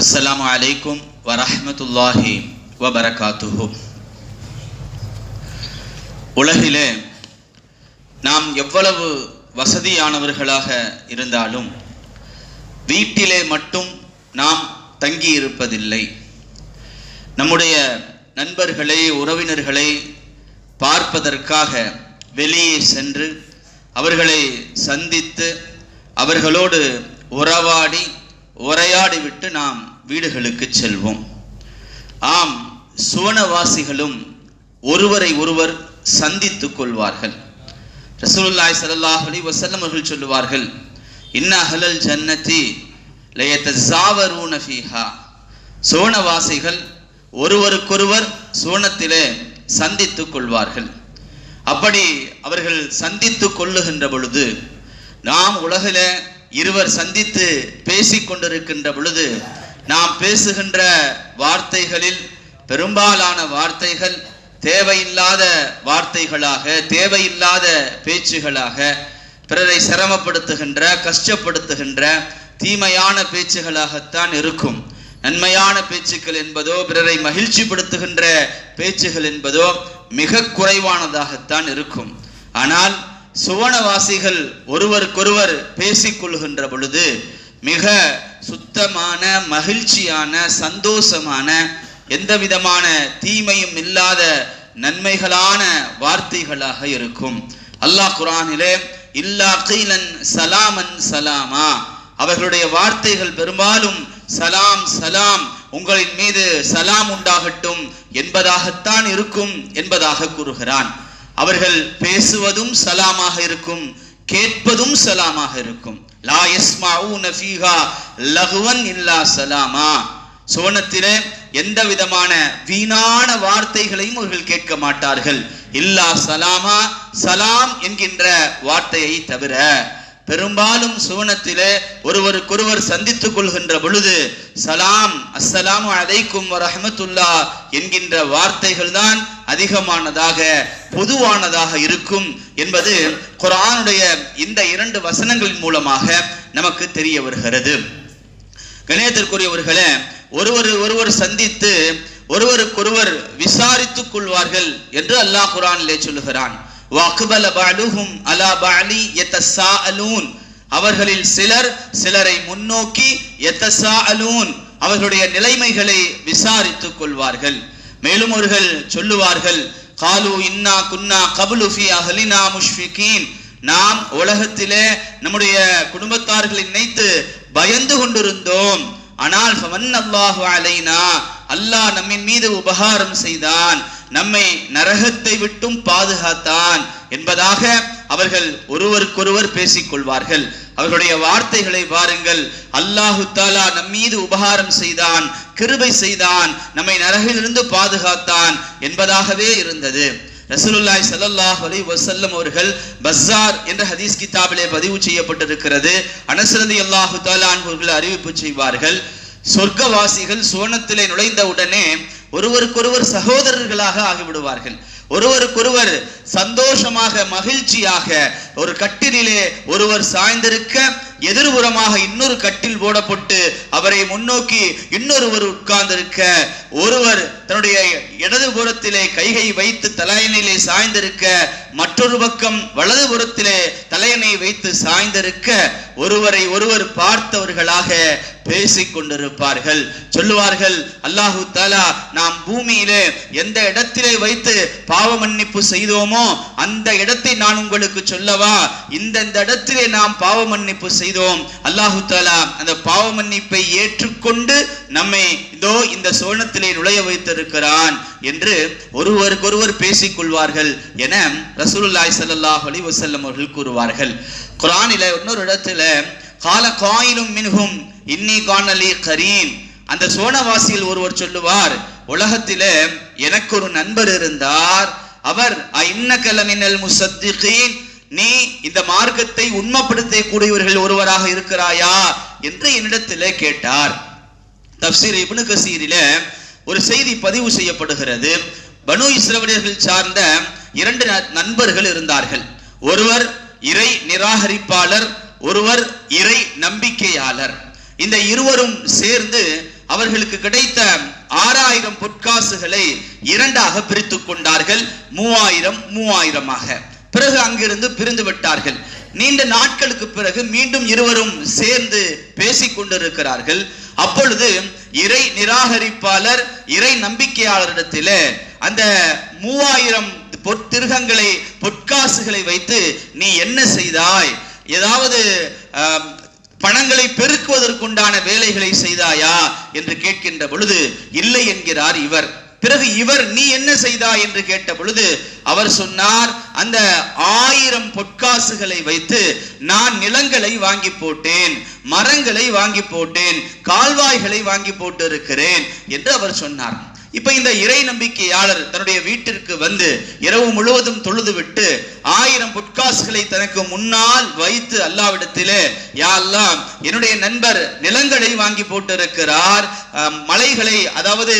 அஸ்ஸலாமு அலைக்கும் வரஹ்மத்துல்லாஹி வபரகாத்துஹு. உலகிலே நாம் எவ்வளவு வசதியானவர்களாக இருந்தாலும் வீட்டிலே மட்டும் நாம் தங்கி இருப்பதில்லை. நம்முடைய நண்பர்களை, உறவினர்களை பார்ப்பதற்காக வெளியே சென்று அவர்களை சந்தித்து அவர்களோடு உரையாடிவிட்டு நாம் வீடுகளுக்கு செல்வோம். ஆம், சுவனவாசிகளும் ஒருவரை ஒருவர் சந்தித்துக் கொள்வார்கள். ரசூலுல்லாஹி ஸல்லல்லாஹு அலைஹி வஸல்லம் அவர்கள் சொல்லுவார்கள், இன்ன அஹ்லல் ஜன்னதி லயதஸாவரூன ஃபீஹா. சுவனவாசிகள் ஒருவருக்கொருவர் சுவனத்திலே சந்தித்துக் கொள்வார்கள். அப்படி அவர்கள் சந்தித்துக் கொள்ளுகின்ற பொழுது, நாம் உலகிலே இருவர் சந்தித்து பேசிக்கொண்டிருக்கின்ற பொழுது நாம் பேசுகின்ற வார்த்தைகளில் பெரும்பாலான வார்த்தைகள் தேவையில்லாத வார்த்தைகளாக, தேவையில்லாத பேச்சுகளாக, பிறரை சிரமப்படுத்துகின்ற, கஷ்டப்படுத்துகின்ற தீமையான பேச்சுகளாகத்தான் இருக்கும். நன்மையான பேச்சுக்கள் என்பதோ, பிறரை மகிழ்ச்சிப்படுத்துகின்ற பேச்சுகள் என்பதோ மிக குறைவானதாகத்தான் இருக்கும். ஆனால் சுவனவாசிகள் ஒருவருக்கொருவர் பேசிக்கொள்கின்ற பொழுது மிக சுத்தமான, மகிழ்ச்சியான, சந்தோஷமான, எந்த விதமான தீமையும் இல்லாத நன்மைகளான வார்த்தைகளாக இருக்கும். அல்லாஹ் குர்ஆனிலே இல்லா கீலன் சலாமன் சலாமா, அவர்களுடைய வார்த்தைகள் பெரும்பாலும் சலாம் சலாம், உங்களின் மீது சலாம் உண்டாகட்டும் என்பதாகத்தான் இருக்கும் என்பதாக கூறுகிறான். அவர்கள் பேசுவதும் சலாமாக இருக்கும், கேட்பதும் சலாமாக இருக்கும். லா யஸ்மஊன ஃபீஹா லகுவன் இல்லா சலாமா. சுவனத்திலே எந்த விதமான வீணான வார்த்தைகளையும் அவர்கள் கேட்க மாட்டார்கள். இல்லா சலாமா, சலாம் என்கின்ற வார்த்தையை தவிர. பெரும்பாலும் சுவனத்திலே ஒருவருக்கொருவர் சந்தித்துக் கொள்கின்ற பொழுது சலாம், அஸ்ஸலாமு அலைக்கும் வரஹ்மத்துல்லாஹ் என்கின்ற வார்த்தைகள் தான் அதிகமானதாக, பொதுவானதாக இருக்கும் என்பது குர்ஆனுடைய இந்த 2 வசனங்களின் மூலமாக நமக்கு தெரிய வருகிறது. கணேசத்திற்குரியவர்களே, ஒருவர் சந்தித்து ஒருவருக்கொருவர் விசாரித்துக் கொள்வார்கள் என்று அல்லாஹ் குர்ஆனிலே சொல்லுகிறான். வஅக்பல பஅதுஹும் அலா பஅலி யதஸாஅலூன், அவர்களில் சிலர் சிலரை முன்னோக்கி யதஸாஅலூன், அவர்களுடைய நிலைமைகளை விசாரித்துக் கொள்வார்கள். மேலும் அவர்கள் சொல்லுவார்கள், காலு இன்னா குன்னா கப்லு ஃபீ அஹ்லினா முஷ்ஃபிகீன், நாம் உலகத்திலே நம்முடைய குடும்பத்தார்களை நினைத்து பயந்து கொண்டிருந்தோம். ஆனால் ஃபமன்னல்லாஹு அலைனா, அல்லாஹ் நம்மின் மீது உபகாரம் செய்தான், நம்மை நரகத்தை விட்டும் பாதுகாத்தான் என்பதாக அவர்கள் ஒருவருக்கொருவர் பேசிக்கொள்வார்கள். அவர்களுடைய வார்த்தைகளை பாருங்கள். அல்லாஹு தஆலா நம்மீது உபகாரம் செய்தான், கிருபை செய்தான், நம்மை நரகிலிருந்து பாதுகாத்தான் என்பதாகவே இருந்தது. ரசூலுல்லாஹி ஸல்லல்லாஹு அலைஹி வஸல்லம் அவர்கள் பஸார் என்ற ஹதீஸ் கிதாபிலே பதிவு செய்யப்பட்டிருக்கிறது. அனஸ் ரலியல்லாஹு தஆலா அன்ஹு அவர்கள் அறிவிப்பு செய்வார்கள், சொர்க்கவாசிகள் சுவனத்திலே நுழைந்த உடனே ஒருவருக்கொருவர் சகோதரர்களாக ஆகிவிடுவார்கள். ஒருவருக்கொருவர் சந்தோஷமாக, மகிழ்ச்சியாக ஒரு கட்டிலே ஒருவர் சாய்ந்திருக்க, எதிர்புறமாக இன்னொரு கட்டில் போடப்பட்டு அவரை முன்னோக்கி இன்னொருவர் உட்கார்ந்திருக்க, ஒருவர் தன்னுடைய இடதுபுறத்திலே கையை வைத்து தலையணையிலே சாய்ந்திருக்க, மற்றொரு பக்கம் வலதுபுறத்திலே தலையணை வைத்து சாய்ந்திருக்க, ஒருவரை ஒருவர் பார்த்தவர்களாக பேசிக் கொண்டிருப்பார்கள். சொல்லுவார்கள், அல்லாஹு தஆலா நாம் பூமியிலே எந்த இடத்திலே வைத்து பாவ மன்னிப்பு செய்தோமோ அந்த இடத்தை நான் உங்களுக்கு சொல்லவா? இந்த இடத்திலே நாம் பாவ மன்னிப்பு செய்தோம், அல்லாஹு தஆலா அந்த பாவ மன்னிப்பை ஏற்றுக்கொண்டு நம்மை இதோ இந்த சுவனத்திலே நுழைய வைத்திருக்கிறான் என்று ஒருவருக்கொருவர் பேசிக் கொள்வார்கள் என ரசூலுல்லாஹி ஸல்லல்லாஹு அலைஹி வஸல்லம் அவர்கள் கூறுவார்கள். குர்ஆனிலே இன்னொரு இடத்துல கால காயிலும் மின்ஹும் இன்னி கானலி கரீன், அந்த சோனவாசியில் ஒருவர் சொல்லுவார், உலகத்திலே எனக்கு ஒரு நண்பர் இருந்தார், அவர் இன்னக லமினல் முஸத்திகீன், நீ இந்த மார்க்கத்தை உண்மைப்படுத்தக்கூடியவர்கள் ஒருவராக இருக்கிறாயா என்று என்னிடத்திலே கேட்டார். தஃப்சீர் இப்னு கஸீரிலே ஒரு செய்தி பதிவு செய்யப்படுகிறது. பனு இஸ்ரவேலர்கள் சார்ந்த 2 நண்பர்கள் இருந்தார்கள். ஒருவர் இறை நிராகரிப்பாளர், ஒருவர் இறை நம்பிக்கையாளர். இந்த இருவரும் சேர்ந்து அவர்களுக்கு கிடைத்த 6000 பொற்காசுகளை 2ஆக பிரித்து கொண்டார்கள், 3000 பிறகு அங்கிருந்து பிரிந்து விட்டார்கள். நீண்ட நாட்களுக்கு பிறகு மீண்டும் இருவரும் சேர்ந்து பேசிக் கொண்டிருக்கிறார்கள். அப்பொழுது இறை நிராகரிப்பாளர் இறை நம்பிக்கையாளரிடத்திலே அந்த 3000 பொற்திருகங்களை பொற்காசுகளை வைத்து நீ என்ன செய்தாய், ஏதாவது பணங்களை பெருக்குவதற்குண்டான வேலைகளை செய்தாயா என்று கேட்கின்ற பொழுது இல்லை என்கிறார் இவர். பிறகு இவர் நீ என்ன செய்தாய் என்று கேட்ட பொழுது அவர் சொன்னார், அந்த 1000 பொற்காசுகளை வைத்து நான் நிலங்களை வாங்கி போட்டேன், மரங்களை வாங்கி போட்டேன், கால்வாய்களை வாங்கி போட்டு இருக்கிறேன் என்று அவர் சொன்னார். இப்ப இந்த இறை நம்பிக்கையாளர் தன்னுடைய வீட்டிற்கு வந்து இரவு முழுவதும் தொழுது விட்டு 1000 பொற்காசுகளை தனக்கு முன்னால் வைத்து அல்லாஹ்விடத்திலே, யா அல்லாஹ், என்னுடைய நண்பர் நிலங்களை வாங்கி போட்டு இருக்கிறார், மலைகளை அதாவது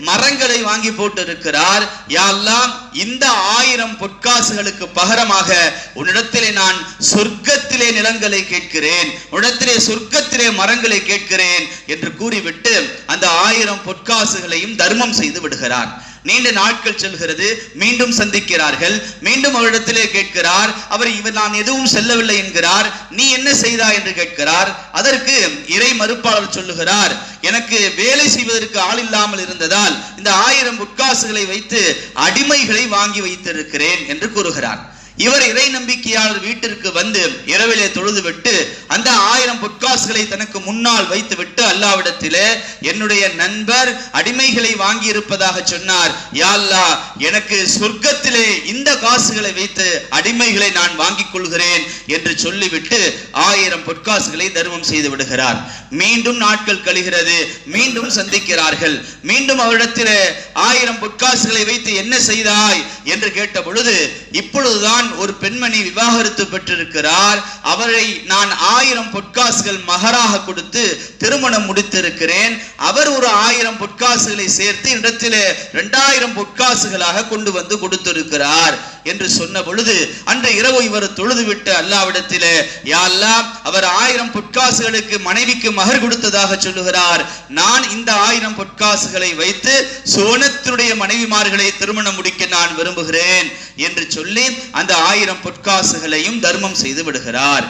மரங்களை வாங்கி போட்டு இருக்கிறார், யா அல்லாஹ், இந்த 1000 பொற்காசுகளுக்கு பகரமாக உன்னிடத்திலே நான் சொர்க்கத்திலே நிலங்களை கேட்கிறேன், உன்னிடத்திலே சொர்க்கத்திலே மரங்களை கேட்கிறேன் என்று கூறிவிட்டு அந்த 1000 பொற்காசுகளையும் தர்மம் செய்து விடுகிறார். நீண்ட நாட்கள் செல்கிறது, மீண்டும் சந்திக்கிறார்கள், மீண்டும் அவரிடத்திலே கேட்கிறார். இவர் நான் எதுவும் செல்லவில்லை என்கிறார். நீ என்ன செய்தாய் என்று கேட்கிறார். அதற்கு இறை மறுப்பாளர் சொல்லுகிறார், எனக்கு வேலை செய்வதற்கு ஆள் இல்லாமல் இருந்ததால் இந்த 1000 பொற்காசுகளை வைத்து அடிமைகளை வாங்கி வைத்திருக்கிறேன் என்று கூறுகிறார். இவர் இறை நம்பிக்கையாளர் வீட்டிற்கு வந்து இரவிலே தொழுது விட்டு அந்த 1000 பொற்காசுகளை தனக்கு முன்னால் வைத்து விட்டு அல்லாஹ்விடத்திலே, என்னுடைய நண்பர் அடிமைகளை வாங்கி இருப்பதாக சொன்னார், யா அல்லாஹ், எனக்கு சொர்க்கத்திலே இந்த காசுகளை வைத்து அடிமைகளை நான் வாங்கிக் கொள்கிறேன் என்று சொல்லிவிட்டு 1000 பொற்காசுகளை தர்மம் செய்து விடுகிறார். மீண்டும் நாட்கள் கழிகிறது, மீண்டும் சந்திக்கிறார்கள். மீண்டும் அவரிடத்திலே 1000 பொற்காசுகளை வைத்து என்ன செய்தாய் என்று கேட்ட பொழுது, இப்பொழுதுதான் ஒரு பெண்மணி விவாகரத்து பெற்றிருக்கிறார், அவரை நான் 1000 பொற்காசுகள் மகராக கொடுத்து திருமணம் முடித்திருக்கிறேன், அவர் ஒரு 1000 பொற்காசுகளை சேர்த்து இடத்திலே 2000 பொற்காசுகளாக கொண்டு வந்து கொடுத்திருக்கிறார் என்று சொன்ன பொழுது அன்று இரவு இவர் தொழுது விட்டு அல்லாஹ்விடத்திலே, யா அல்லாஹ், அவர் 1000 பொற்காசுகளுக்கு மனைவிக்கு மகர் கொடுத்ததாக சொல்லுகிறார், நான் இந்த 1000 பொற்காசுகளை வைத்து சோனத்தினுடைய மனைவிமார்களை திருமணம் முடிக்க நான் விரும்புகிறேன் என்று சொல்லி அந்த 1000 பொற்காசுகளையும் தர்மம் செய்து விடுகிறார்.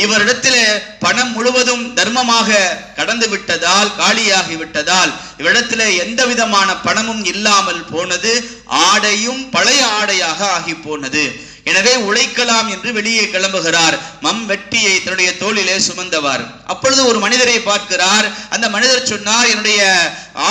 இவரிடத்திலே பணம் முழுவதும் தர்மமாக கடந்து விட்டதால், காலியாகி விட்டதால் இவரிடத்திலே எந்த விதமான பணமும் இல்லாமல் போனது, ஆடையும் பழைய ஆடையாக ஆகி போனது. எனவே உழைக்கலாம் என்று வெளியே கிளம்புகிறார், வெட்டியை தன்னுடைய தோளிலே சுமந்தவர். அப்பொழுது ஒரு மனிதரை பார்க்கிறார். அந்த மனிதர் சொன்னார், என்னுடைய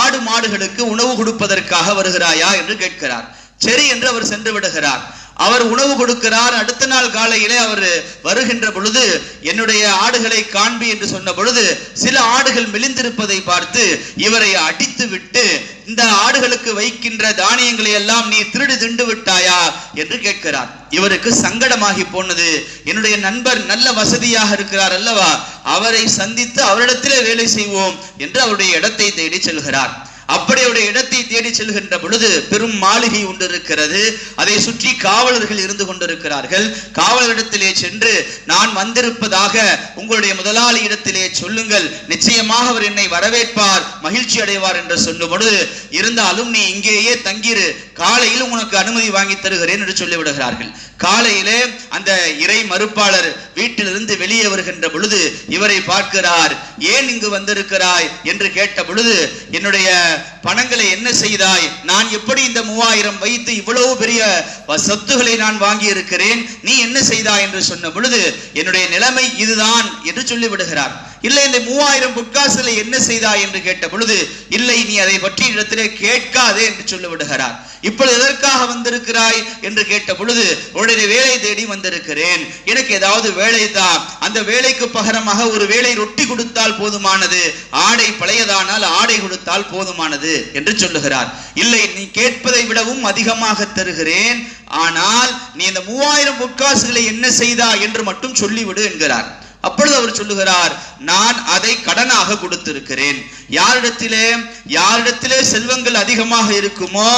ஆடு மாடுகளுக்கு உணவு கொடுப்பதற்காக வருகிறாயா என்று கேட்கிறார். சரி என்று அவர் சென்று விடுகிறார். அவர் உணவு கொடுக்கிறார். அடுத்த நாள் காலையிலே அவர் வருகின்ற பொழுது, என்னுடைய ஆடுகளை காண்பி என்று சொன்ன பொழுது சில ஆடுகள் மெலிந்திருப்பதை பார்த்து இவரை அடித்து விட்டு, இந்த ஆடுகளுக்கு வைக்கின்ற தானியங்களை எல்லாம் நீ திருடி திண்டு விட்டாயா என்று கேட்கிறார். இவருக்கு சங்கடமாகி போனது. என்னுடைய நண்பர் நல்ல வசதியாக இருக்கிறார் அல்லவா, அவரை சந்தித்து அவரிடத்திலே வேலை செய்வோம் என்று அவருடைய இடத்தை தேடி செல்கிறார். அப்படி அவருடைய இடத்தை தேடி செல்கின்ற பொழுது பெரும் மாளிகை ஒன்று இருக்கிறது. அதை சுற்றி காவலர்கள் இருந்து கொண்டிருக்கிறார்கள். காவலரிடத்திலே சென்று, நான் வந்திருப்பதாக உங்களுடைய முதலாளி இடத்திலே சொல்லுங்கள், நிச்சயமாக அவர் என்னை வரவேற்பார், மகிழ்ச்சி அடைவார் என்று சொன்ன பொழுது, இருந்தாலும் நீ இங்கேயே தங்கிரு, காலையில் உனக்கு அனுமதி வாங்கி தருகிறேன் என்று சொல்லிவிடுகிறார்கள். காலையிலே அந்த இறை மறுப்பாளர் வீட்டிலிருந்து வெளியே வருகின்ற பொழுது இவரை பார்க்கிறார். ஏன் இங்கு வந்திருக்கிறாய் என்று கேட்ட பொழுது, என்னுடைய பணங்களை என்ன செய்தாய், நான் எப்படி இந்த 3000 வைத்து இவ்வளவு பெரிய சொத்துக்களை நான் வாங்கி இருக்கிறேன், நீ என்ன செய்தாய் என்று சொன்ன பொழுது, என்னுடைய நிலைமை இதுதான் என்று சொல்லிவிடுகிறார். இல்லை, இந்த 3000 பொற்காசுகளை என்ன செய்தாய் என்று கேட்ட பொழுது, இல்லை, நீ அதை பற்றி இடத்திலே கேட்காதே என்று சொல்லிவிடுகிறார். இப்பொழுது எதற்காக வந்திருக்கிறாய் என்று கேட்ட பொழுது, உன்னுடைய வேலை தேடி வந்திருக்கிறேன், எனக்கு ஏதாவது வேலை தான், அந்த வேலைக்கு பகரமாக ஒரு வேளை ரொட்டி கொடுத்தால் போதுமானது, ஆடை பழையதானால் ஆடை கொடுத்தால் போதுமானது என்று சொல்லுகிறார். இல்லை, நீ கேட்பதை விடவும் அதிகமாக தருகிறேன், ஆனால் நீ இந்த 3000 பொற்காசுகளை என்ன செய்தாய் என்று மட்டும் சொல்லிவிடு என்கிறார். அப்பொழுது அவர் சொல்லுகிறார், நான் அதை கடனாக கொடுத்திருக்கிறேன். யாரிடத்திலே செல்வங்கள் அதிகமாக இருக்குமோ,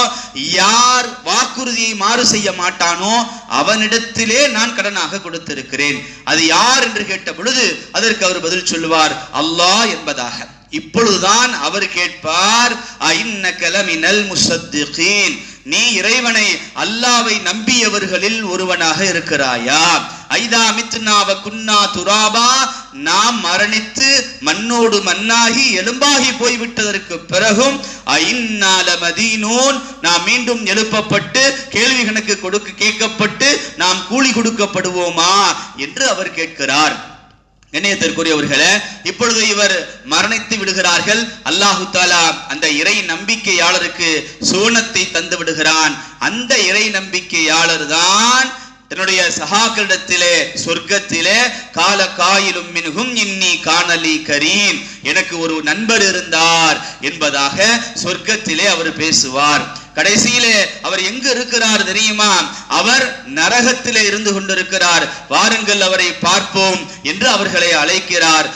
யார் வாக்குறுதியை மாறு செய்ய மாட்டானோ அவனிடத்திலே நான் கடனாக கொடுத்திருக்கிறேன். அது யார் என்று கேட்ட பொழுது அதற்கு அவர் பதில் சொல்லுவார், அல்லாஹ் என்பதாக. இப்பொழுதுதான் அவர் கேட்பார், ஐன்னக லமினல் முஸத்திகீன், நீ இறைவனை அல்லாஹ்வை நம்பியவர்களில் ஒருவனாக இருக்கிறாயா? ஐதா மித்னா வ குன்னா துராபா, நாம் மரணித்து மண்ணோடு மண்ணாகி எலும்பாகி போய்விட்டதற்கு பிறகும் ஐன்னா லமதீனூன், நாம் மீண்டும் எழுப்பப்பட்டு கேள்வி கணக்கு கேட்கப்பட்டு நாம் கூலி கொடுக்கப்படுவோமா என்று அவர் கேட்கிறார். கண்ணியத்திற்குரியவர்களே, இப்பொழுது இவர் மரணித்து விடுகிறார்கள். அல்லாஹு தாலா அந்த இறை நம்பிக்கையாளருக்கு சுவனத்தை தந்து விடுகிறான். அந்த இறை நம்பிக்கையாளர் தான் தன்னுடைய சகாக்களிடத்திலே சொர்க்கத்திலே கால காயிலும் மின்ஹும் இன்னி காணலி கரீம், எனக்கு ஒரு நண்பர் இருந்தார் என்பதாக சொர்க்கத்திலே அவர் பேசுவார். கடைசியிலே அவர் எங்கு இருக்கிறார் தெரியுமா? அவர் நரகத்திலே இருந்து கொண்டிருக்கிறார். வாருங்கள் அவரை பார்ப்போம் என்று அவர்களை அழைக்கிறார்.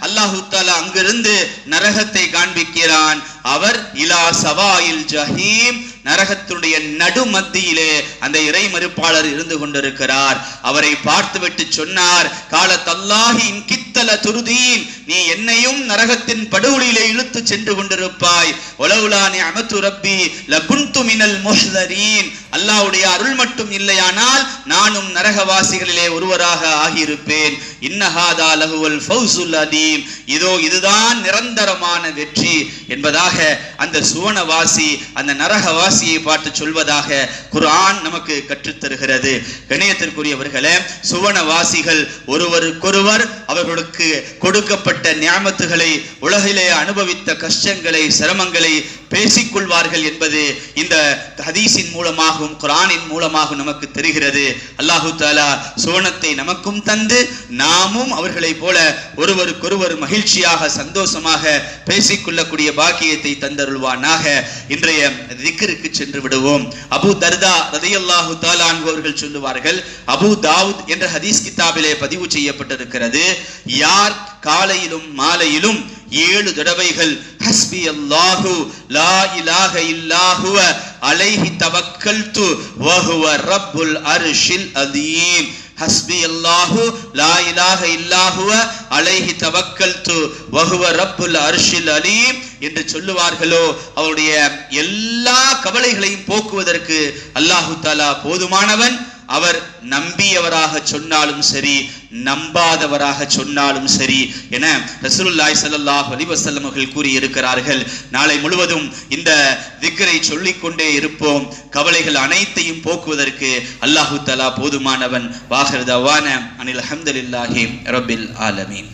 அல்லாஹு தஆலா அங்கிருந்து நரகத்தை காண்பிக்கிறான். அவர் இலா சவாயில் ஜஹீம், நரகத்துடைய நடு மத்தியிலே அந்த இறை மறுப்பாளர் இருந்து கொண்டிருக்கிறார். அவரை பார்த்துவிட்டு சொன்னார், காலத்தல்லாஹி இன் கித்தல துருதீன், நீ என்னையும் நரகத்தின் படுகொலியிலே இழுத்து சென்று கொண்டிருப்பாய். வலவுலா நிஅமத்து ரப்பி லகுன்து மினல் முஹ்தரீன், அல்லாஹ்வுடைய அருள் மட்டும் இல்லையானால் நானும் நரகவாசிகளிலே ஒருவராக ஆகியிருப்பேன். இன்னஹாதா லஹுவல் ஃபௌசுல் அலீம், இதோ இதுதான் நிரந்தரமான வெற்றி என்பதாக அந்த சுவனவாசி அந்த நரகவாசியை பார்த்து சொல்வதாக குர்ஆன் நமக்கு கற்றுத் தருகிறது. கண்ணியத்திற்குரியவர்களே, சுவனவாசிகள் ஒருவருக்கொருவர் அவர்களுக்கு கொடுக்கப்பட்ட நியாமத்துகளை, உலகிலே அனுபவித்த கஷ்டங்களை, சிரமங்களை பேசிக்கொள்வார்கள் என்பது இந்த ஹதீஸின் மூலமாகவும் குர்ஆனின் மூலமாகவும் நமக்கு தெரிகிறது. அல்லாஹு தஆலா சுவனத்தை நமக்கும் தந்து நாமும் அவர்களைப் போல ஒருவருக்கொருவர் மகிழ்ச்சியாக சந்தோஷமாக பேசிக்கொள்ளக்கூடிய பாக்கியத்தை தந்தருள்வானாக. இன்றைய திக்ருக்கு சென்று விடுவோம். அபூ தர்தா ரலியல்லாஹு தஆலா அன்ஹு அவர்கள் சொல்லுவார்கள், அபூ தாவூத் என்ற ஹதீஸ் கிதாபிலே பதிவு செய்யப்பட்டிருக்கிறது, யார் காலையிலும் மாலையிலும் 7 தடவைகள் ஹஸ்பி அல்லாஹு லா இலாஹ இல்லா ஹுவ அலைஹி தவக்கல்து வ ஹுவ ரப்புல் அர்ஷில் அதீம், ஹஸ்பி அல்லாஹு லா இலாஹ இல்லா ஹுவ அலைஹி தவக்கல்து வ ஹுவ ரப்புல் அர்ஷில் அலீம் என்று சொல்லுவார்களோ, அவருடைய எல்லா கவலைகளையும் போக்குவதற்கு அல்லாஹு தஆலா போதுமானவன். அவர் நம்பியவராக சொன்னாலும் சரி, நம்பாதவராக சொன்னாலும் சரி என ரசூலுல்லாஹி ஸல்லல்லாஹு அலைஹி வஸல்லம் அவர்கள் கூறி இருக்கிறார்கள். நாளை முழுவதும் இந்த திக்ரை சொல்லிக் கொண்டே இருப்போம். கவலைகள் அனைத்தையும் போக்குவதற்கு அல்லாஹு தஆலா போதுமானவன். வாஹிர் தவானா அனில் ஹம்துலில்லாஹி ரப்பில் ஆலமீன்.